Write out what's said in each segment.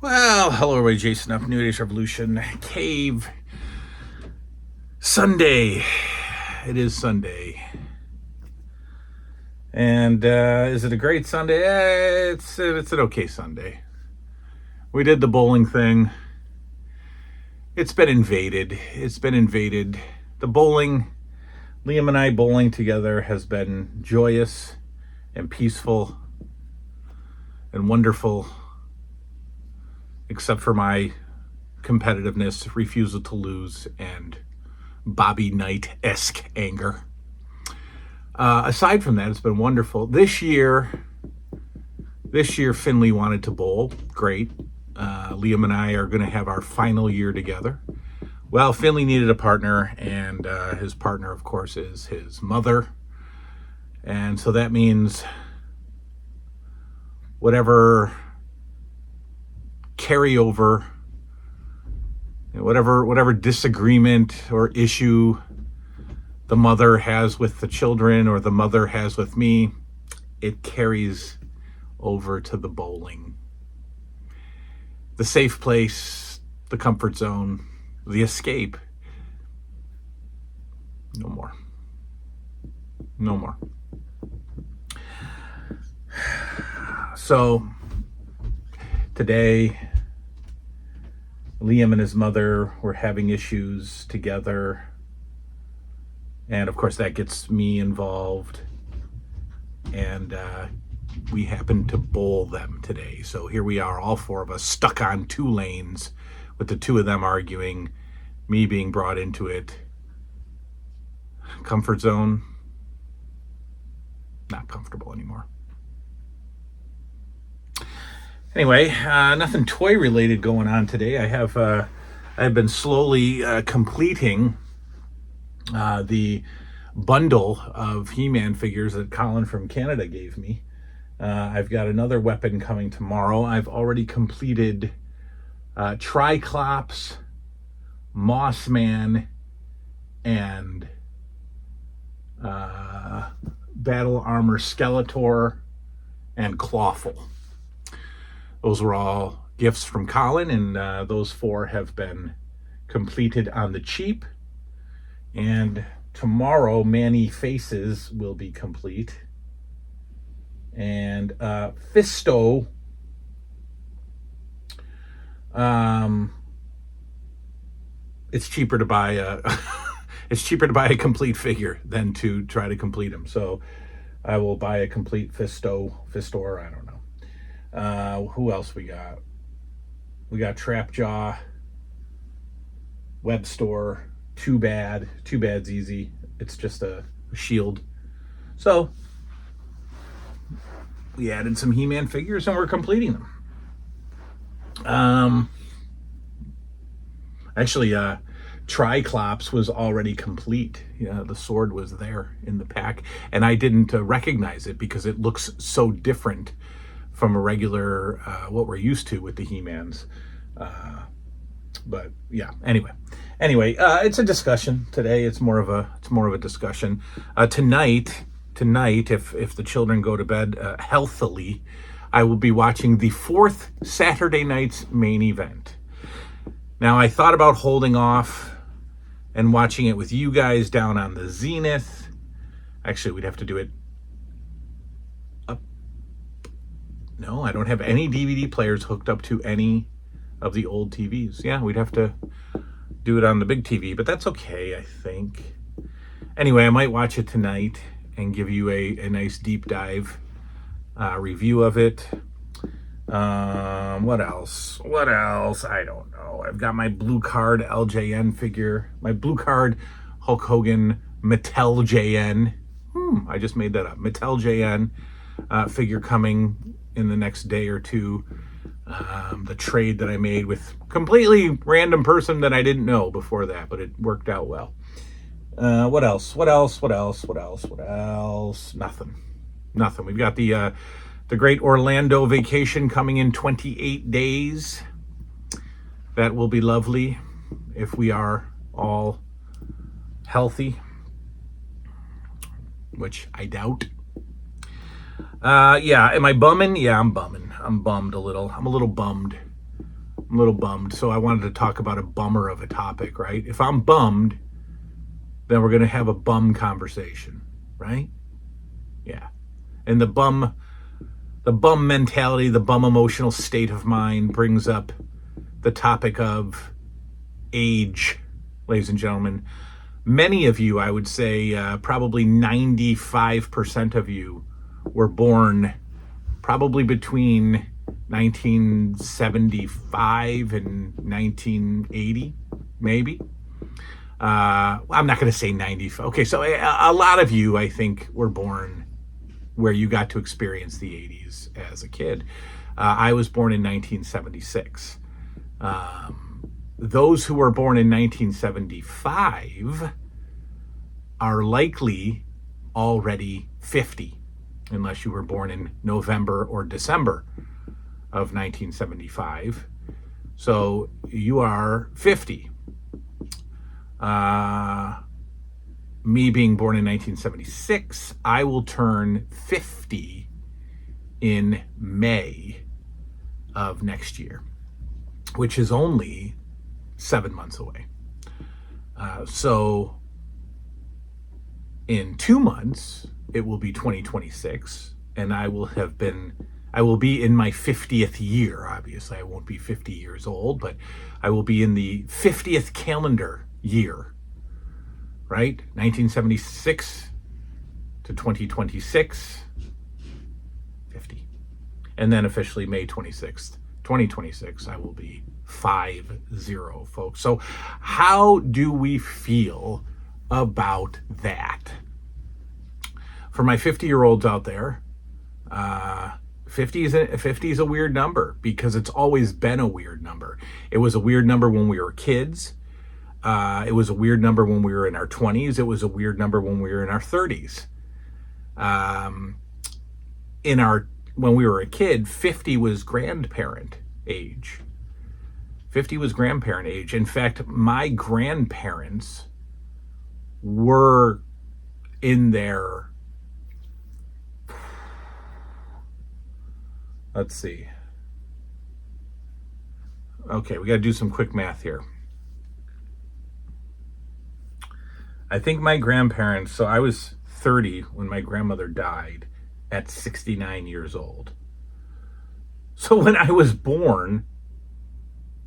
Well, hello everybody, Jason up, New Age Revolution, Cave, Sunday. It is Sunday. And is it a great Sunday? It's an okay Sunday. We did the bowling thing. It's been invaded. The bowling, Liam and I bowling together has been joyous and peaceful and wonderful, except for my competitiveness, refusal to lose, and Bobby Knight-esque anger. Aside from that, it's been wonderful. This year, Finley wanted to bowl. Great. Liam and I are going to have our final year together. Well, Finley needed a partner, and his partner, of course, is his mother. And so that means whatever carryover, whatever disagreement or issue the mother has with the children or the mother has with me, it carries over to the bowling. The safe place, the comfort zone, the escape. No more. So today, Liam and his mother were having issues together. And of course that gets me involved. And we happened to bowl them today. So here we are, all four of us stuck on two lanes with the two of them arguing, me being brought into it. Comfort zone, not comfortable anymore. Anyway, nothing toy related going on today. I've been slowly completing the bundle of He-Man figures that Colin from Canada gave me. I've got another weapon coming tomorrow. I've already completed Triclops, Mossman, and Battle Armor Skeletor, and Clawful. Those were all gifts from Colin, and those four have been completed on the cheap. And tomorrow, Manny Faces will be complete. And Fisto, it's cheaper to buy a complete figure than to try to complete him. So I will buy a complete Fistor, I don't know. Who else we got? We got Trapjaw, Web Store, Too Bad's easy. It's just a shield. So we added some He-Man figures and we're completing them. Actually, Triclops was already complete. Yeah, the sword was there in the pack, and I didn't recognize it because it looks so different from a regular what we're used to with the He-Mans. But yeah, anyway, it's a discussion today. It's more of a discussion. Tonight, if the children go to bed healthily, I will be watching the fourth Saturday night's main event. Now, I thought about holding off and watching it with you guys down on the Zenith. Actually, we'd have to do it up. No, I don't have any DVD players hooked up to any of the old TVs. Yeah, we'd have to do it on the big TV, but that's okay, I think. Anyway, I might watch it tonight and give you a nice deep dive review of it. What else? I don't know. I've got my blue card LJN figure, my blue card Hulk Hogan Mattel JN. I just made that up. Mattel JN figure coming in the next day or two. The trade that I made with completely random person that I didn't know before that, but it worked out well. What else? Nothing. We've got the great Orlando vacation coming in 28 days. That will be lovely if we are all healthy, which I doubt. Yeah, am I bumming? Yeah, I'm bumming. I'm bummed a little. I'm a little bummed. I'm a little bummed. So I wanted to talk about a bummer of a topic, right? If I'm bummed, then we're going to have a bum conversation, right? Yeah. And the bum mentality, the bum emotional state of mind brings up the topic of age, ladies and gentlemen. Many of you, I would say, probably 95% of you were born probably between 1975 and 1980, maybe. I'm not going to say 95. Okay, so a lot of you, I think, were born where you got to experience the 80s as a kid. I was born in 1976. Those who were born in 1975 are likely already 50, unless you were born in November or December of 1975. So you are 50. Me being born in 1976, I will turn 50 in May of next year, which is only 7 months away. So in 2 months, it will be 2026, and I will be in my 50th year. Obviously, I won't be 50 years old, but I will be in the 50th calendar year, right? 1976 to 2026, 50. And then officially May 26th, 2026, I will be 50, folks. So how do we feel about that? For my 50-year-olds out there, 50 is a weird number because it's always been a weird number. It was a weird number when we were kids. It was a weird number when we were in our 20s. It was a weird number when we were in our 30s. When we were a kid, 50 was grandparent age. 50 was grandparent age. In fact, my grandparents were in their, let's see. Okay, we got to do some quick math here. I think my grandparents, so I was 30 when my grandmother died at 69 years old. So when I was born,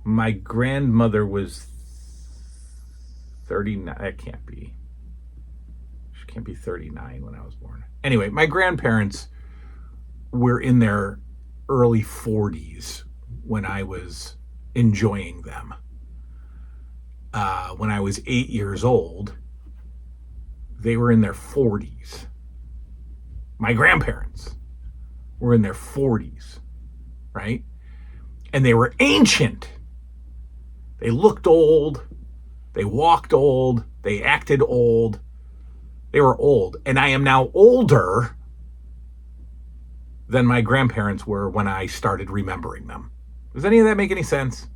my grandmother was 39. That can't be. She can't be 39 when I was born. Anyway, my grandparents were in their early 40s when I was enjoying them. When I was 8 years old, they were in their 40s. My grandparents were in their 40s, right? And they were ancient. They looked old. They walked old. They acted old. They were old. And I am now older than my grandparents were when I started remembering them. Does any of that make any sense?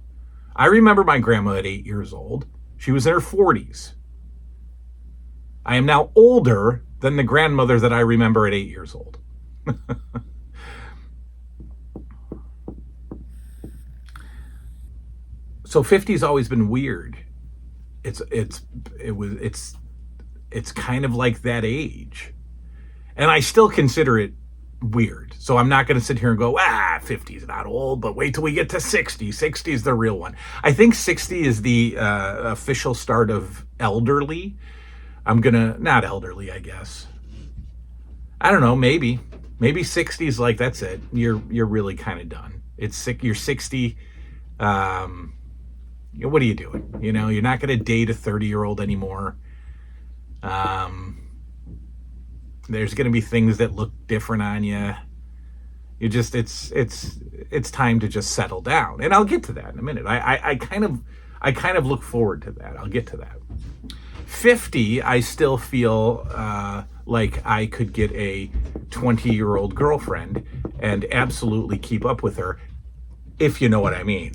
I remember my grandma at 8 years old. She was in her 40s. I am now older than the grandmother that I remember at 8 years old. So 50's always been weird. It's kind of like that age. And I still consider it weird. So I'm not going to sit here and go, 50 is not old, but wait till we get to 60. 60 is the real one. I think 60 is the official start of elderly. Not elderly, I guess. I don't know, maybe 60 is like, that's it. You're really kind of done. You're 60. What are you doing? You're not going to date a 30-year-old anymore. There's going to be things that look different on you. It's time to just settle down. And I'll get to that in a minute. I kind of look forward to that. I'll get to that. 50, I still feel like I could get a 20-year-old girlfriend and absolutely keep up with her, if you know what I mean.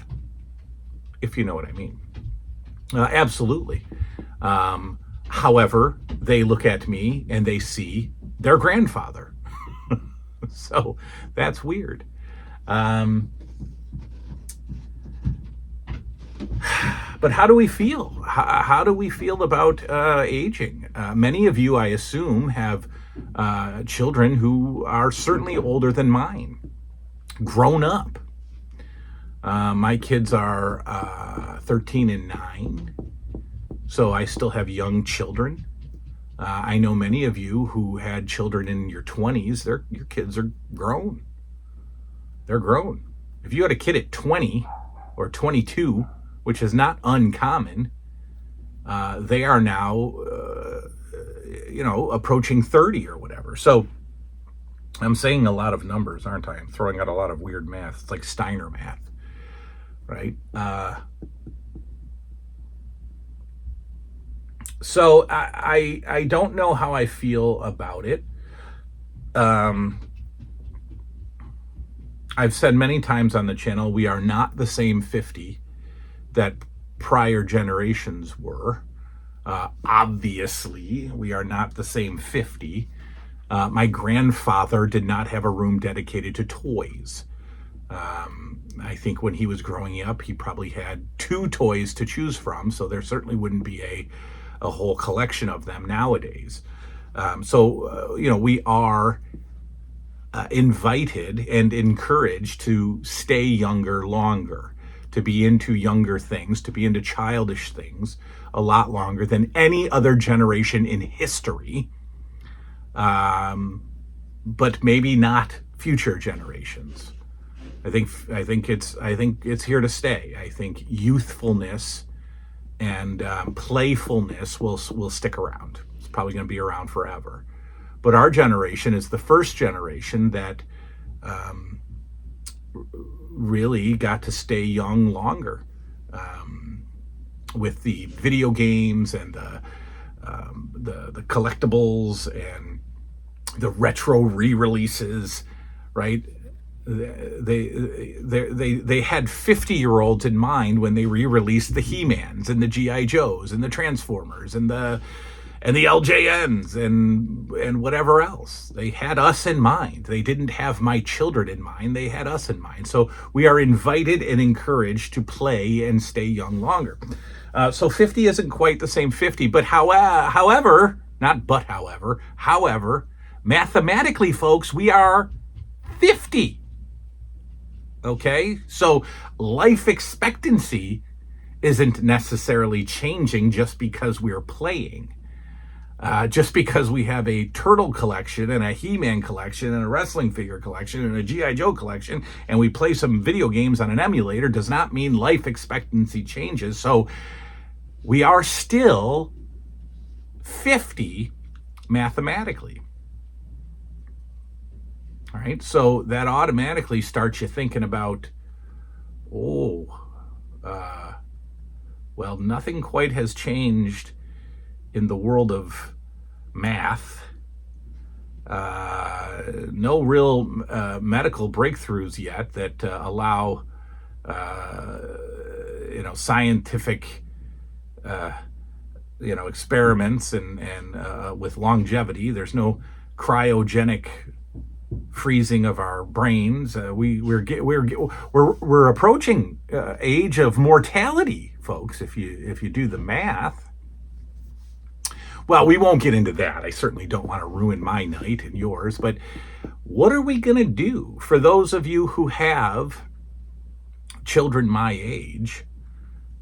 Absolutely. However, they look at me and they see their grandfather. So that's weird. But how do we feel? How do we feel about aging? Many of you, I assume, have children who are certainly older than mine, grown up. My kids are 13 and 9, so I still have young children. I know many of you who had children in your 20s, your kids are grown. They're grown. If you had a kid at 20 or 22, which is not uncommon, they are now, approaching 30 or whatever. So I'm saying a lot of numbers, aren't I? I'm throwing out a lot of weird math. It's like Steiner math, right? So I don't know how I feel about it. I've said many times on the channel, we are not the same 50 that prior generations were. Obviously, we are not the same 50. My grandfather did not have a room dedicated to toys. I think when he was growing up, he probably had 2 toys to choose from, so there certainly wouldn't be a whole collection of them nowadays. We are invited and encouraged to stay younger longer, to be into younger things, to be into childish things a lot longer than any other generation in history, but maybe not future generations. I think it's here to stay. I think youthfulness and playfulness will stick around. It's probably going to be around forever. But our generation is the first generation that really got to stay young longer, with the video games and the collectibles and the retro re-releases, right? They had 50-year-olds in mind when they re-released the He-Mans and the G.I. Joes and the Transformers and the LJNs and whatever else. They had us in mind. They didn't have my children in mind. They had us in mind. So we are invited and encouraged to play and stay young longer. So 50 isn't quite the same 50, but however, mathematically, folks, we are 50. Okay? So life expectancy isn't necessarily changing just because we're playing. Just because we have a turtle collection and a He-Man collection and a wrestling figure collection and a G.I. Joe collection, and we play some video games on an emulator, does not mean life expectancy changes. So we are still 50 mathematically. All right, so that automatically starts you thinking about, nothing quite has changed in the world of math. No real medical breakthroughs yet that allow scientific experiments and with longevity. There's no cryogenic freezing of our brains. We're approaching age of mortality, folks. If you do the math. Well, we won't get into that. I certainly don't want to ruin my night and yours, but what are we going to do for those of you who have children my age,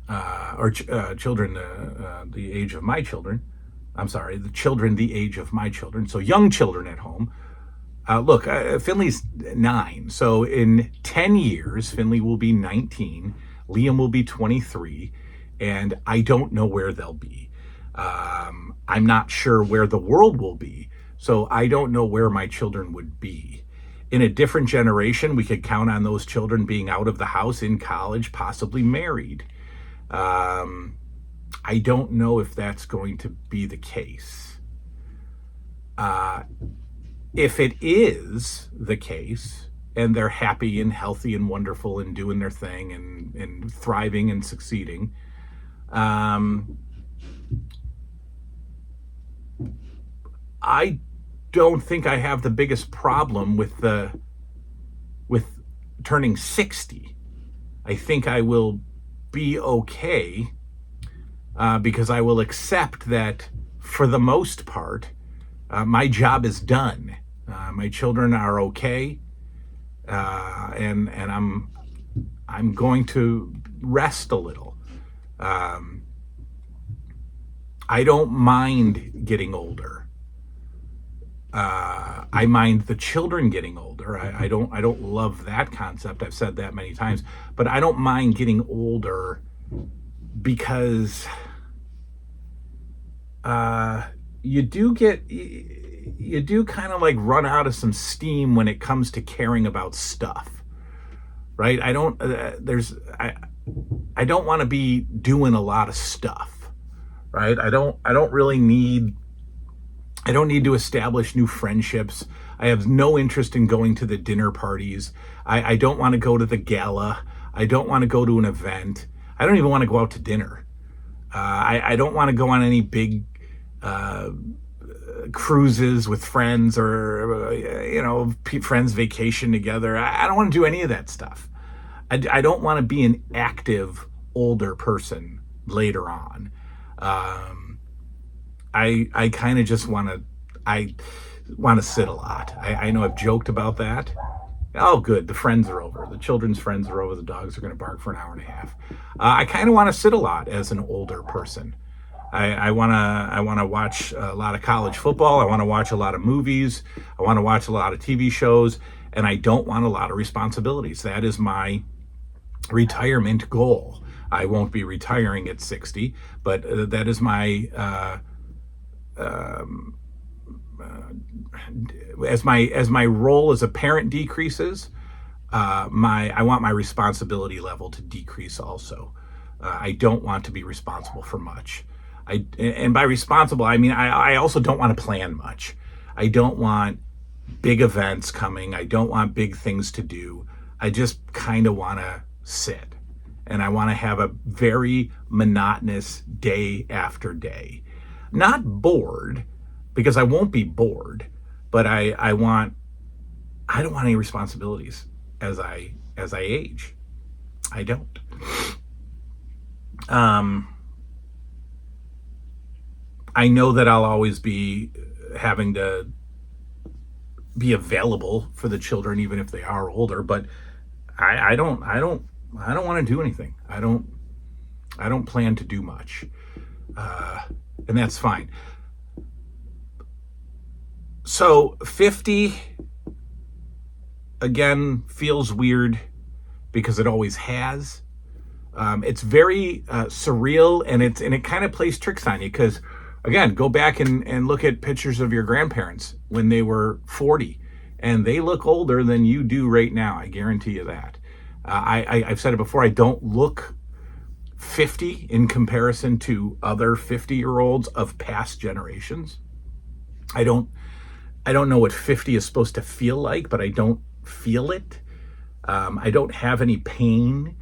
or children the age of my children? I'm sorry, the children the age of my children, so young children at home. Look, Finley's 9, so in 10 years, Finley will be 19, Liam will be 23, and I don't know where they'll be. I'm not sure where the world will be, so I don't know where my children would be. In a different generation, we could count on those children being out of the house, in college, possibly married. I don't know if that's going to be the case. If it is the case, and they're happy and healthy and wonderful and doing their thing and thriving and succeeding, I don't think I have the biggest problem with turning 60. I think I will be okay because I will accept that for the most part, my job is done. My children are okay, and I'm going to rest a little. I don't mind getting older. I mind the children getting older. I don't love that concept. I've said that many times, but I don't mind getting older because you do kind of like run out of some steam when it comes to caring about stuff, right? I don't want to be doing a lot of stuff, right? I don't need to establish new friendships. I have no interest in going to the dinner parties. I don't want to go to the gala. I don't want to go to an event. I don't even want to go out to dinner. I don't want to go on any big cruises with friends or, friends vacation together. I don't want to do any of that stuff. I don't want to be an active older person later on. I kind of just want to sit a lot. I know I've joked about that. Oh, good. The friends are over. The children's friends are over. The dogs are going to bark for an hour and a half. I kind of want to sit a lot as an older person. I want to watch a lot of college football. I want to watch a lot of movies. I want to watch a lot of TV shows, and I don't want a lot of responsibilities. That is my retirement goal. I won't be retiring at 60, but that is my as my role as a parent decreases, I want my responsibility level to decrease also. I don't want to be responsible for much. And by responsible, I mean I also don't want to plan much. I don't want big events coming. I don't want big things to do. I just kind of want to sit, and I want to have a very monotonous day after day. Not bored, because I won't be bored, but I don't want any responsibilities as I age. I don't. I know that I'll always be having to be available for the children, even if they are older, but I don't want to do anything. I don't plan to do much. And that's fine. So 50, again, feels weird because it always has. It's very surreal, and it kind of plays tricks on you because, again, go back and look at pictures of your grandparents when they were 40, and they look older than you do right now. I guarantee you that. I've said it before, I don't look 50 in comparison to other 50-year-olds of past generations. I don't know what 50 is supposed to feel like, but I don't feel it. I don't have any pain.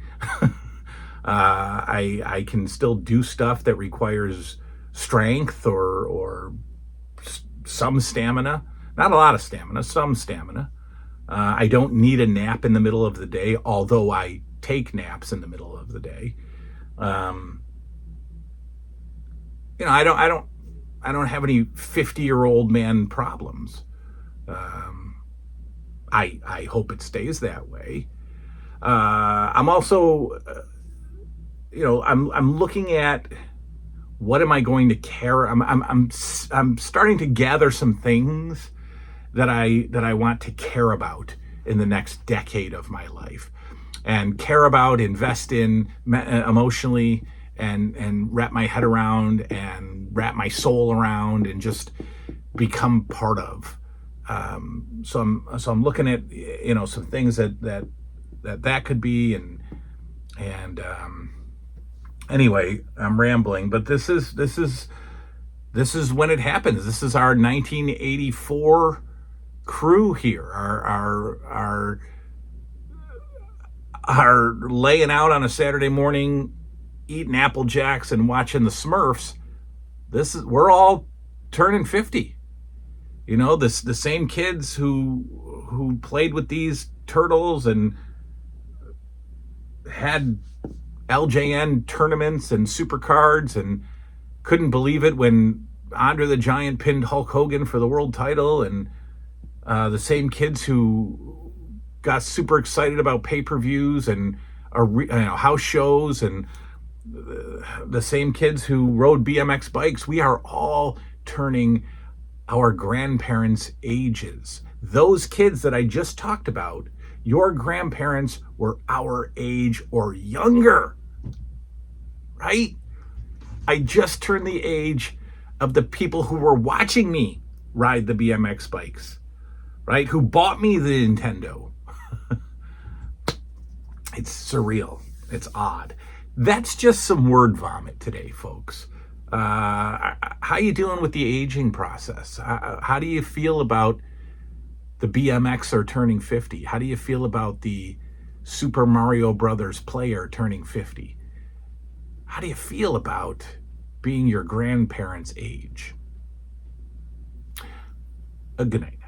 I can still do stuff that requires strength or some stamina. Not a lot of stamina, some stamina. I don't need a nap in the middle of the day, although I take naps in the middle of the day. I don't have any 50-year-old man problems. I hope it stays that way. I'm also, I'm looking at what am I going to care. I'm starting to gather some things that I want to care about in the next decade of my life, and care about, invest in emotionally, and wrap my head around and wrap my soul around and just become part of. So I'm looking at some things that could be, and anyway, I'm rambling, but this is when it happens. This is our 1984 crew here. Our laying out on a Saturday morning, eating Apple Jacks and watching the Smurfs. We're all turning 50. The same kids who played with these turtles and had LJN tournaments and supercards, and couldn't believe it when Andre the Giant pinned Hulk Hogan for the world title, and the same kids who got super excited about pay-per-views and house shows, and the same kids who rode BMX bikes. We are all turning our grandparents' ages. Those kids that I just talked about, your grandparents were our age or younger, right? I just turned the age of the people who were watching me ride the BMX bikes, right? Who bought me the Nintendo. It's surreal. It's odd. That's just some word vomit today, folks. How you doing with the aging process? How do you feel about the BMXer turning 50? How do you feel about the Super Mario Brothers player turning 50? How do you feel about being your grandparents' age? Good night.